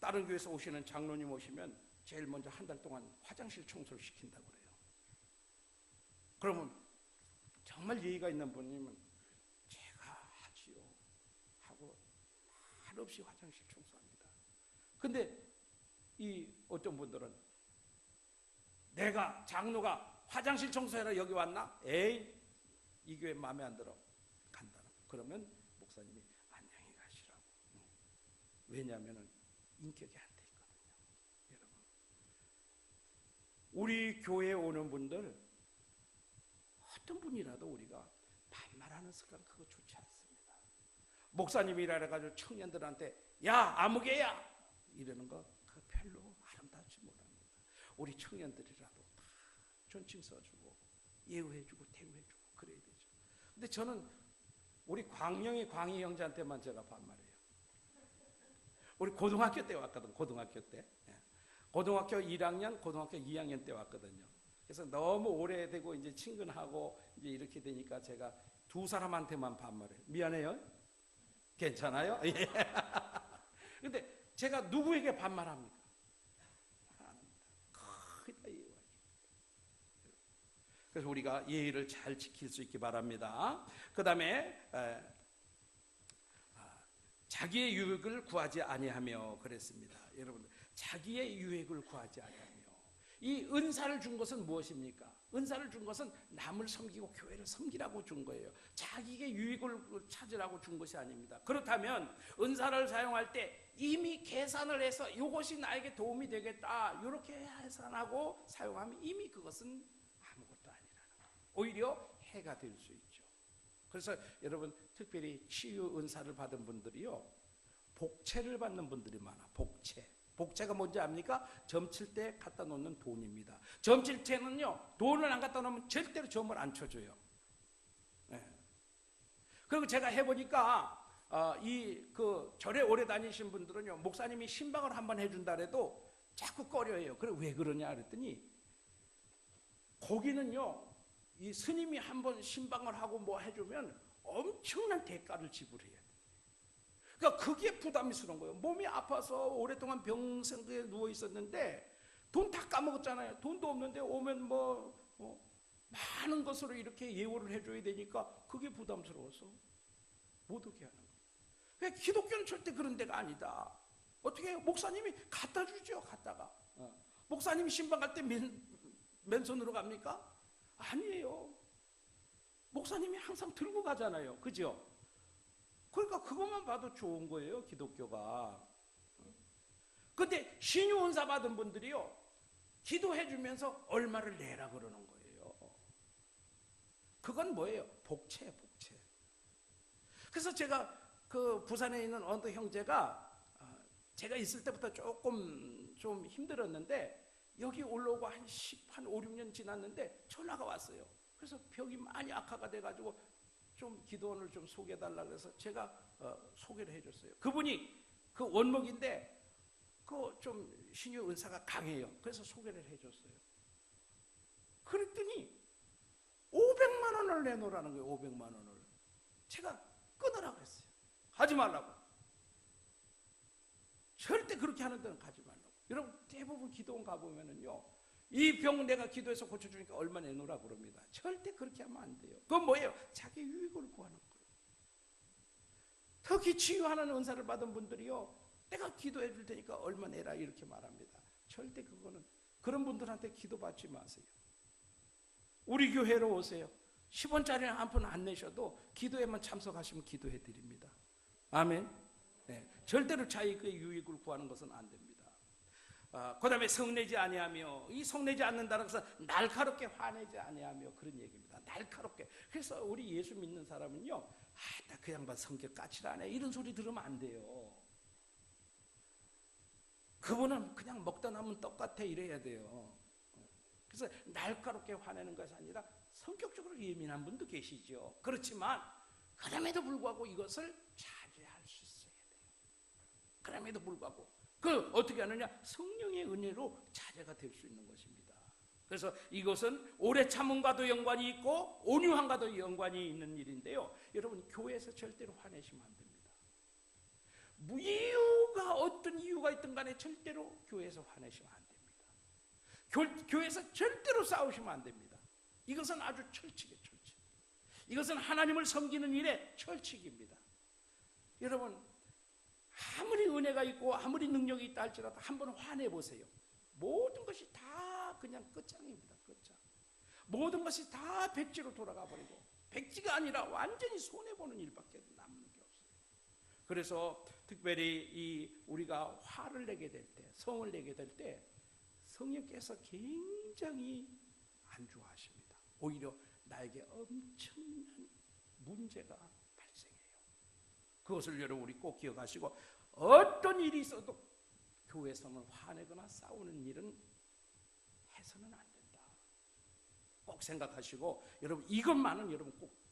다른 교회에서 오시는 장로님 오시면 제일 먼저 한 달 동안 화장실 청소를 시킨다고 그래요. 그러면 정말 예의가 있는 분이면 제가 하지요 하고 한없이 화장실 청소합니다. 근데 이 어떤 분들은 내가 장로가 화장실 청소해라 여기 왔나? 에이 이 교회 마음에 안 들어 간다는. 그러면 목사님이 안녕히 가시라고. 왜냐하면 인격이 안 돼 있거든요. 여러분, 우리 교회에 오는 분들 어떤 분이라도 우리가 반말하는 습관 그거 좋지 않습니다. 목사님이라 해가지고 청년들한테 야 아무개야 이러는 거 그거 별로 아름답지 못합니다. 우리 청년들이라도 다 존칭 써주고 예우해주고 대우해주고 그래야 되죠. 근데 저는 우리 광명이 광희 형제한테만 제가 반말해요. 우리 고등학교 때 왔거든. 고등학교 때 고등학교 1학년 고등학교 2학년 때 왔거든요. 그래서 너무 오래되고 이제 친근하고 이제 이렇게 되니까 제가 두 사람한테만 반말해요. 미안해요. 괜찮아요? 예. 근데 제가 누구에게 반말합니까? 안 합니다. 거의 다 예의가. 그래서 우리가 예의를 잘 지킬 수 있기 바랍니다. 그 다음에 자기의 유익을 구하지 아니하며 그랬습니다. 여러분, 자기의 유익을 구하지 아니하며 이 은사를 준 것은 무엇입니까? 은사를 준 것은 남을 섬기고 교회를 섬기라고 준 거예요. 자기의 유익을 찾으라고 준 것이 아닙니다. 그렇다면 은사를 사용할 때 이미 계산을 해서 이것이 나에게 도움이 되겠다 이렇게 계산하고 사용하면 이미 그것은 아무것도 아니라는 거예요. 오히려 해가 될 수 있죠. 그래서 여러분, 특별히 치유 은사를 받은 분들이요, 복채를 받는 분들이 많아. 복채가 뭔지 압니까? 점칠 때 갖다 놓는 돈입니다. 점칠 때는요, 돈을 안 갖다 놓으면 절대로 점을 안 쳐줘요. 네. 그리고 제가 해보니까 그 절에 오래 다니신 분들은요, 목사님이 신방을 한번 해준다 해도 자꾸 꺼려해요. 그래 왜 그러냐 그랬더니 거기는요, 이 스님이 한번 신방을 하고 뭐 해주면 엄청난 대가를 지불해야 돼요. 그러니까 그게 부담스러운 거예요. 몸이 아파서 오랫동안 병상에 누워 있었는데 돈 다 까먹었잖아요. 돈도 없는데 오면 많은 것으로 이렇게 예우를 해줘야 되니까 그게 부담스러워서 못 오게 하는 거예요. 그러니까 기독교는 절대 그런 데가 아니다. 어떻게 해요? 목사님이 갖다 주죠. 갖다가 목사님이 신방 갈 때 맨손으로 갑니까? 아니에요. 목사님이 항상 들고 가잖아요. 그죠? 그러니까 그것만 봐도 좋은 거예요, 기독교가. 근데 신유 은사 받은 분들이요, 기도해 주면서 얼마를 내라 그러는 거예요. 그건 뭐예요? 복채. 그래서 제가 그 부산에 있는 어느 형제가 제가 있을 때부터 조금 좀 힘들었는데 여기 올라오고 한 5, 6년 지났는데 전화가 왔어요. 그래서 병이 많이 악화가 돼가지고 좀 기도원을 좀 소개해달라고 해서 제가 소개를 해줬어요. 그분이 그 원목인데 그 좀 신유 은사가 강해요. 그래서 소개를 해줬어요. 그랬더니 500만 원을 내놓으라는 거예요. 500만 원을. 제가 끊으라고 했어요. 하지 말라고. 절대 그렇게 하는 데는 가지 말라고. 여러분, 대부분 기도원 가보면은요, 이 병 내가 기도해서 고쳐주니까 얼마 내놓으라 그럽니다. 절대 그렇게 하면 안 돼요. 그건 뭐예요? 자기 유익을 구하는 거예요. 특히 치유하는 은사를 받은 분들이요, 내가 기도해 줄 테니까 얼마 내라 이렇게 말합니다. 절대 그거는, 그런 분들한테 기도받지 마세요. 우리 교회로 오세요. 10원짜리 한 푼 안 내셔도 기도에만 참석하시면 기도해 드립니다. 아멘. 네, 절대로 자기의 유익을 구하는 것은 안 됩니다. 그 다음에 성내지 아니하며, 이 성내지 않는다는 것은 날카롭게 화내지 아니하며 그런 얘기입니다. 날카롭게. 그래서 우리 예수 믿는 사람은요, 나 그 양반 성격 까칠하네 이런 소리 들으면 안 돼요. 그분은 그냥 먹다 남은 똑같아 이래야 돼요. 그래서 날카롭게 화내는 것이 아니라 성격적으로 예민한 분도 계시죠. 그렇지만 그럼에도 불구하고 이것을 자제할 수 있어야 돼요. 그럼에도 불구하고 그 어떻게 하느냐? 성령의 은혜로 자제가 될 수 있는 것입니다. 그래서 이것은 오래 참음과도 연관이 있고 온유함과도 연관이 있는 일인데요. 여러분, 교회에서 절대로 화내시면 안 됩니다. 이유가 어떤 이유가 있든 간에 절대로 교회에서 화내시면 안 됩니다. 교회에서 절대로 싸우시면 안 됩니다. 이것은 아주 철칙이에요. 철칙. 이것은 하나님을 섬기는 일의 철칙입니다. 여러분, 아무리 은혜가 있고 아무리 능력이 있다 할지라도 한번 화내보세요. 모든 것이 다 그냥 끝장입니다. 끝장. 모든 것이 다 백지로 돌아가 버리고, 백지가 아니라 완전히 손해보는 일밖에 남는 게 없어요. 그래서 특별히 우리가 화를 내게 될 때, 성을 내게 될 때 성령께서 굉장히 안 좋아하십니다. 오히려 나에게 엄청난 문제가 발생해요. 그것을 여러분 우리 꼭 기억하시고, 어떤 일이 있어도 교회에서는 화내거나 싸우는 일은 해서는 안 된다. 꼭 생각하시고, 여러분 이것만은 여러분 꼭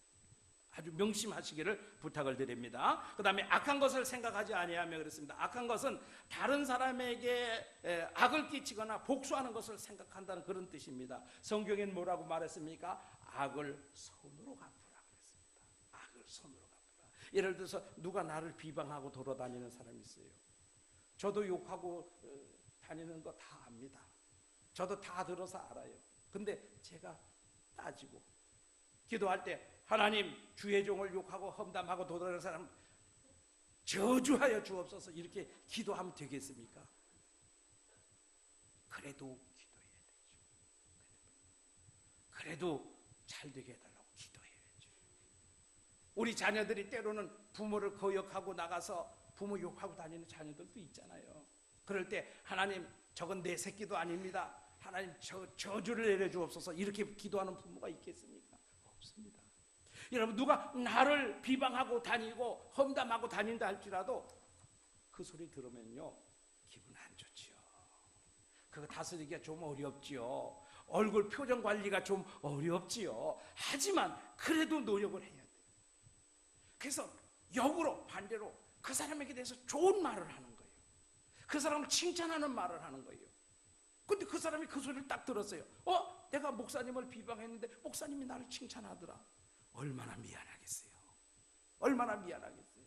아주 명심하시기를 부탁을 드립니다. 그 다음에 악한 것을 생각하지 아니하며 그랬습니다. 악한 것은 다른 사람에게 악을 끼치거나 복수하는 것을 생각한다는 그런 뜻입니다. 성경엔 뭐라고 말했습니까? 악을 손으로 갚으라 그랬습니다. 악을 손으로 갚으라. 예를 들어서 누가 나를 비방하고 돌아다니는 사람이 있어요. 저도 욕하고 다니는 거 다 압니다. 저도 다 들어서 알아요. 근데 제가 따지고 기도할 때, 하나님 주의 종을 욕하고 험담하고 도달하는 사람 저주하여 주옵소서, 이렇게 기도하면 되겠습니까? 그래도 기도해야 되죠. 그래도 잘 되게 해달라고 기도해야죠. 우리 자녀들이 때로는 부모를 거역하고 나가서 부모 욕하고 다니는 자녀들도 있잖아요. 그럴 때 하나님 저건 내 새끼도 아닙니다, 하나님 저주를 내려주옵소서, 이렇게 기도하는 부모가 있겠습니까? 없습니다. 여러분 누가 나를 비방하고 다니고 험담하고 다닌다 할지라도 그 소리 들으면요 기분 안 좋지요. 그거 다스리기가 좀 어렵지요. 얼굴 표정 관리가 좀 어렵지요. 하지만 그래도 노력을 해야 돼요. 그래서 역으로 반대로 그 사람에게 대해서 좋은 말을 하는 거예요. 그 사람을 칭찬하는 말을 하는 거예요. 근데 그 사람이 그 소리를 딱 들었어요. 내가 목사님을 비방했는데 목사님이 나를 칭찬하더라. 얼마나 미안하겠어요. 얼마나 미안하겠어요.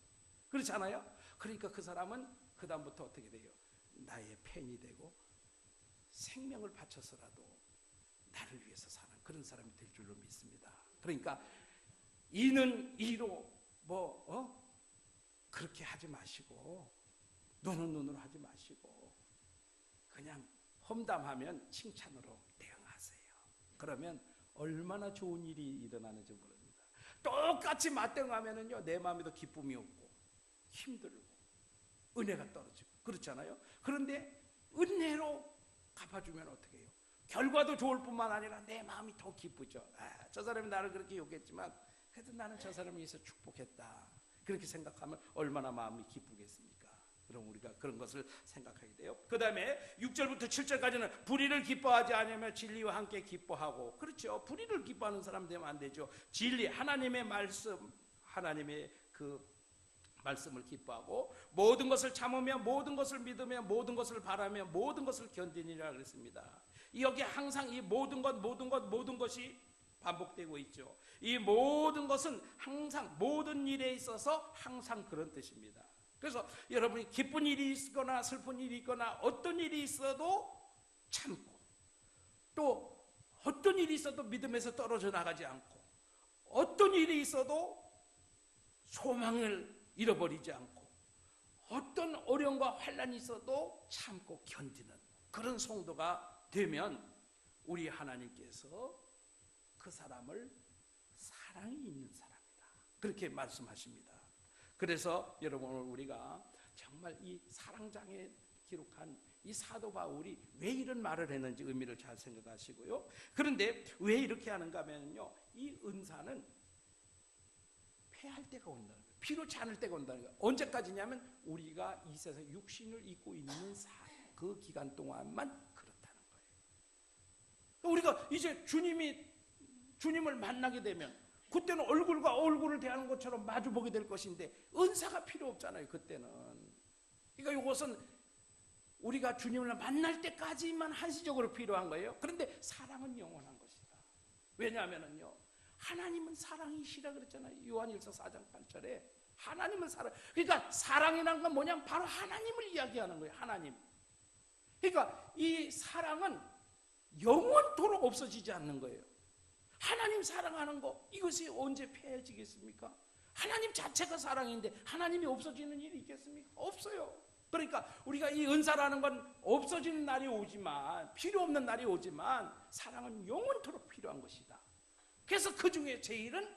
그렇잖아요. 그러니까 그 사람은 그 다음부터 어떻게 돼요? 나의 팬이 되고 생명을 바쳐서라도 나를 위해서 사는 그런 사람이 될 줄로 믿습니다. 그러니까 이는 이로 그렇게 하지 마시고, 눈은 눈으로 하지 마시고, 그냥 험담하면 칭찬으로 대응하세요. 그러면 얼마나 좋은 일이 일어나는지 모릅니다. 똑같이 맞대응하면은요 내 마음에도 기쁨이 없고 힘들고 은혜가 떨어지고 그렇잖아요. 그런데 은혜로 갚아주면 어떻게 해요? 결과도 좋을 뿐만 아니라 내 마음이 더 기쁘죠. 저 사람이 나를 그렇게 욕했지만 그래도 나는 저 사람에 의해서 축복했다, 그렇게 생각하면 얼마나 마음이 기쁘겠습니까? 그럼 우리가 그런 것을 생각하게 돼요. 그 다음에 6절부터 7절까지는 불의를 기뻐하지 않으며 진리와 함께 기뻐하고, 그렇죠. 불의를 기뻐하는 사람 되면 안 되죠. 진리, 하나님의 말씀, 하나님의 그 말씀을 기뻐하고, 모든 것을 참으며 모든 것을 믿으며 모든 것을 바라며 모든 것을 견디니라 그랬습니다. 여기 항상 이 모든 것이 반복되고 있죠. 이 모든 것은 항상 모든 일에 있어서 항상 그런 뜻입니다. 그래서 여러분이 기쁜 일이 있거나 슬픈 일이 있거나 어떤 일이 있어도 참고, 또 어떤 일이 있어도 믿음에서 떨어져 나가지 않고, 어떤 일이 있어도 소망을 잃어버리지 않고, 어떤 어려움과 환난이 있어도 참고 견디는 그런 성도가 되면 우리 하나님께서 그 사람을 사랑이 있는 사람이다, 그렇게 말씀하십니다. 그래서 여러분 오늘 우리가 정말 이 사랑장에 기록한 이 사도 바울이 왜 이런 말을 했는지 의미를 잘 생각하시고요. 그런데 왜 이렇게 하는가 하면요, 이 은사는 패할 때가 온다는 거예요. 필요치 않을 때가 온다는 거예요. 언제까지냐면 우리가 이 세상 육신을 입고 있는 그 기간 동안만 그렇다는 거예요. 우리가 이제 주님을 만나게 되면 그때는 얼굴과 얼굴을 대하는 것처럼 마주보게 될 것인데 은사가 필요 없잖아요, 그때는. 그러니까 이것은 우리가 주님을 만날 때까지만 한시적으로 필요한 거예요. 그런데 사랑은 영원한 것이다. 왜냐하면요, 하나님은 사랑이시라 그랬잖아요. 요한일서 4장 8절에 하나님은 사랑. 그러니까 사랑이라는 건 뭐냐면 바로 하나님을 이야기하는 거예요. 하나님. 그러니까 이 사랑은 영원토록 없어지지 않는 거예요. 하나님 사랑하는 거, 이것이 언제 폐해지겠습니까? 하나님 자체가 사랑인데 하나님이 없어지는 일이 있겠습니까? 없어요. 그러니까 우리가 이 은사라는 건 없어지는 날이 오지만, 필요 없는 날이 오지만 사랑은 영원토록 필요한 것이다. 그래서 그 중에 제일은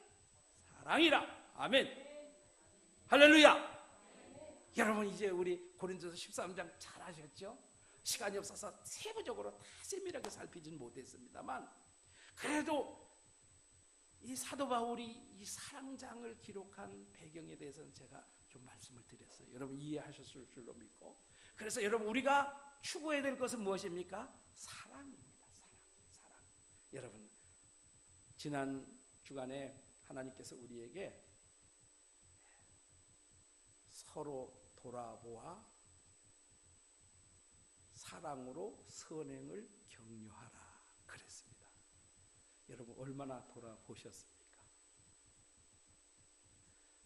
사랑이라. 아멘. 할렐루야. 여러분 이제 우리 고린도서 13장 잘 아셨죠? 시간이 없어서 세부적으로 다 세밀하게 살피진 못했습니다만 그래도 이 사도 바울이 이 사랑장을 기록한 배경에 대해서는 제가 좀 말씀을 드렸어요. 여러분 이해하셨을 줄로 믿고, 그래서 여러분 우리가 추구해야 될 것은 무엇입니까? 사랑입니다. 사랑. 여러분 지난 주간에 하나님께서 우리에게 서로 돌아보아 사랑으로 선행을 격려하라 그랬습니다. 여러분 얼마나 돌아보셨습니까?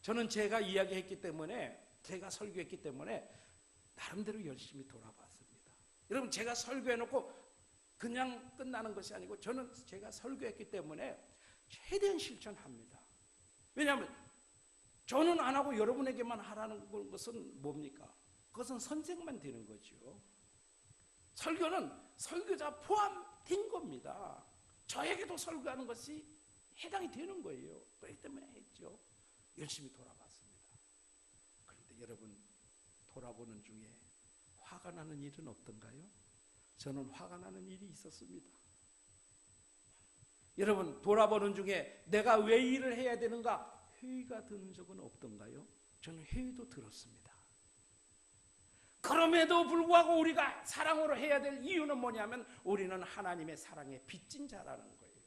저는 제가 이야기했기 때문에, 제가 설교했기 때문에 나름대로 열심히 돌아봤습니다. 여러분 제가 설교해놓고 그냥 끝나는 것이 아니고 저는 제가 설교했기 때문에 최대한 실천합니다. 왜냐하면 저는 안 하고 여러분에게만 하라는 것은 뭡니까? 그것은 선생만 되는 거죠. 설교는 설교자 포함된 겁니다. 저에게도 설교하는 것이 해당이 되는 거예요. 그렇기 때문에 했죠. 열심히 돌아봤습니다. 그런데 여러분 돌아보는 중에 화가 나는 일은 없던가요? 저는 화가 나는 일이 있었습니다. 여러분 돌아보는 중에 내가 왜 일을 해야 되는가 회의가 드는 적은 없던가요? 저는 회의도 들었습니다. 그럼에도 불구하고 우리가 사랑으로 해야 될 이유는 뭐냐면 우리는 하나님의 사랑에 빚진 자라는 거예요.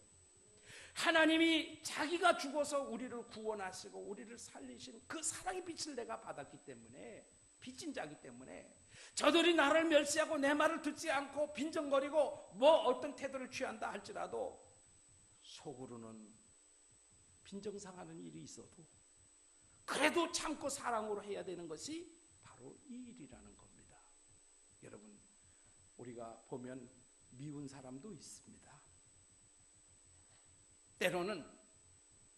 하나님이 자기가 죽어서 우리를 구원하시고 우리를 살리신 그 사랑의 빛을 내가 받았기 때문에, 빚진 자기 때문에 저들이 나를 멸시하고 내 말을 듣지 않고 빈정거리고 뭐 어떤 태도를 취한다 할지라도 속으로는 빈정상하는 일이 있어도 그래도 참고 사랑으로 해야 되는 것이 바로 이 일이라는 겁니다. 여러분 우리가 보면 미운 사람도 있습니다. 때로는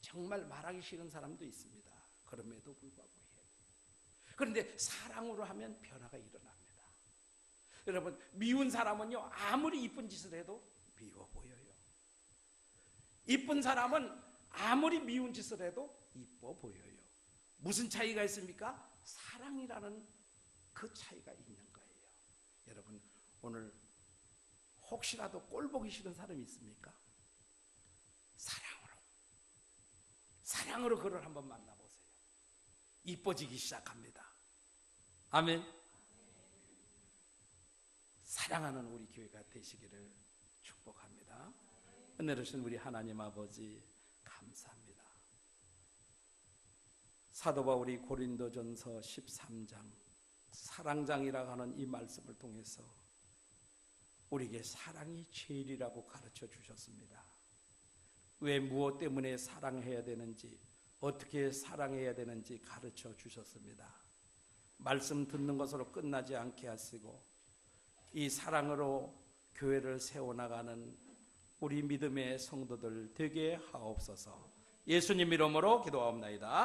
정말 말하기 싫은 사람도 있습니다. 그럼에도 불구하고 해요. 그런데 사랑으로 하면 변화가 일어납니다. 여러분 미운 사람은요 아무리 이쁜 짓을 해도 미워 보여요. 이쁜 사람은 아무리 미운 짓을 해도 이뻐 보여요. 무슨 차이가 있습니까? 사랑이라는 그 차이가 있는 거예요. 여러분 오늘 혹시라도 꼴 보기 싫은 사람이 있습니까? 사랑으로 그를 한번 만나보세요. 이뻐지기 시작합니다. 아멘. 사랑하는 우리 교회가 되시기를 축복합니다. 은혜 주신 우리 하나님 아버지 감사합니다. 사도 바울이 고린도전서 13장 사랑장이라고 하는 이 말씀을 통해서 우리에게 사랑이 제일이라고 가르쳐 주셨습니다. 왜 무엇 때문에 사랑해야 되는지, 어떻게 사랑해야 되는지 가르쳐 주셨습니다. 말씀 듣는 것으로 끝나지 않게 하시고 이 사랑으로 교회를 세워나가는 우리 믿음의 성도들 되게 하옵소서. 예수님 이름으로 기도하옵나이다.